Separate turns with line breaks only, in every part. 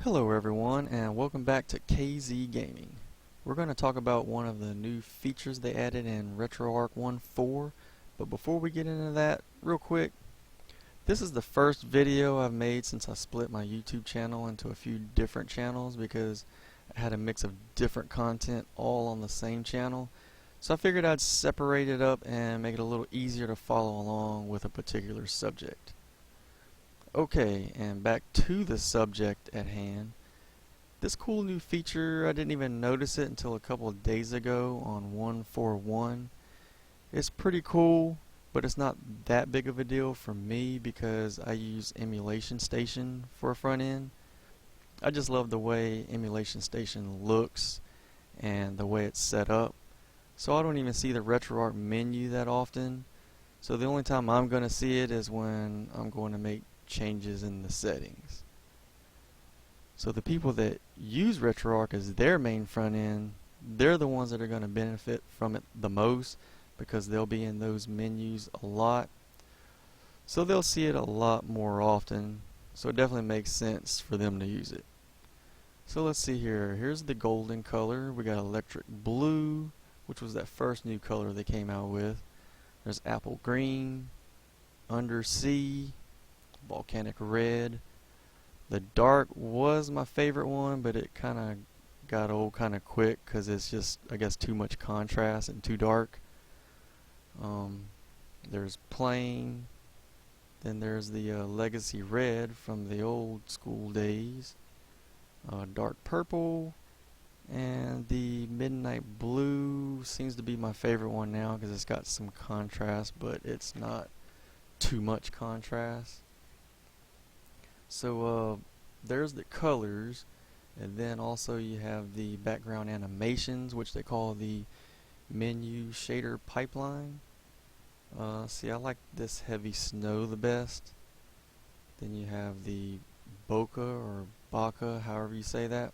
Hello everyone, and welcome back to KZ Gaming. We're going to talk about one of the new features they added in RetroArch 1.4, but before we get into that, real quick, this is the first video I've made since I split my YouTube channel into a few different channels because I had a mix of different content all on the same channel. So I figured I'd separate it up and make it a little easier to follow along with a particular subject. Okay, and back to the subject at hand. This cool new feature, I didn't even notice it until a couple of days ago on 1.4.1. It's pretty cool, but it's not that big of a deal for me because I use Emulation Station for a front end. I just love the way Emulation Station looks and the way it's set up. So I don't even see the RetroArch menu that often. So the only time I'm going to see it is when I'm going to make changes in the settings. So the people that use RetroArch as their main front end, they're the ones that are going to benefit from it the most because they'll be in those menus a lot. So they'll see it a lot more often. So it definitely makes sense for them to use it. So let's see here. Here's the golden color. We got electric blue, which was that first new color they came out with. There's apple green, undersea, volcanic red. The dark was my favorite one, but it kind of got old kind of quick because it's just, I guess, too much contrast and too dark. There's plain, then there's the legacy red from the old school days, dark purple, and the midnight blue seems to be my favorite one now because it's got some contrast, but it's not too much contrast. So there's the colors, and then also you have the background animations, which they call the menu shader pipeline. See, I like this heavy snow the best. Then you have the bokeh or bokeh, however you say that.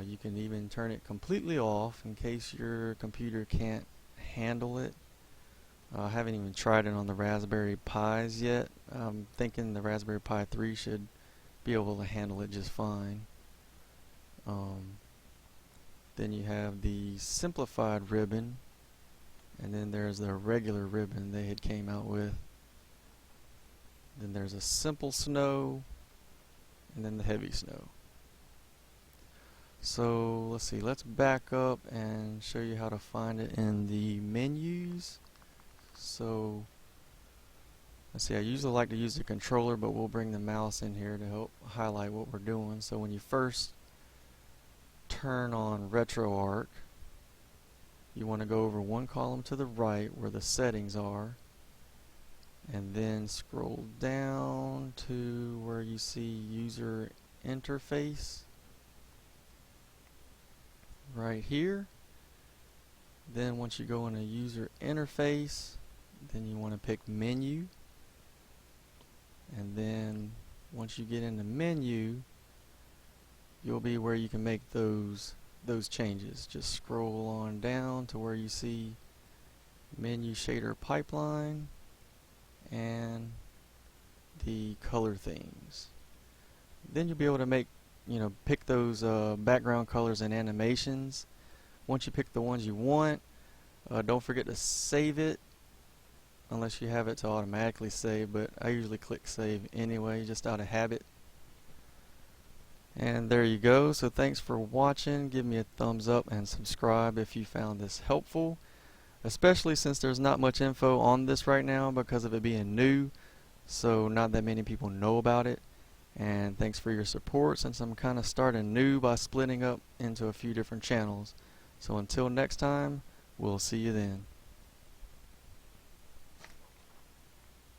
You can even turn it completely off in case your computer can't handle it. I haven't even tried it on the Raspberry Pis yet. I'm thinking the Raspberry Pi 3 should be able to handle it just fine. Then you have the simplified ribbon, and then there's the regular ribbon they had came out with. Then there's a simple snow, and then the heavy snow. So let's see, let's back up and show you how to find it in the menus. So let's see, I usually like to use the controller, but we'll bring the mouse in here to help highlight what we're doing. So when you first turn on RetroArch, you want to go over one column to the right where the settings are, and then scroll down to where you see user interface right here. Then once you go into user interface, then you want to pick menu, and then once you get into menu, you'll be where you can make those changes. Just scroll on down to where you see menu shader pipeline and the color themes. Then you'll be able to make, pick those background colors and animations. Once you pick the ones you want, don't forget to save it, unless you have it to automatically save, but I usually click save anyway, just out of habit. And there you go. So thanks for watching. Give me a thumbs up and subscribe if you found this helpful, especially since there's not much info on this right now because of it being new, so not that many people know about it. And thanks for your support, since I'm kind of starting new by splitting up into a few different channels. So until next time, we'll see you then.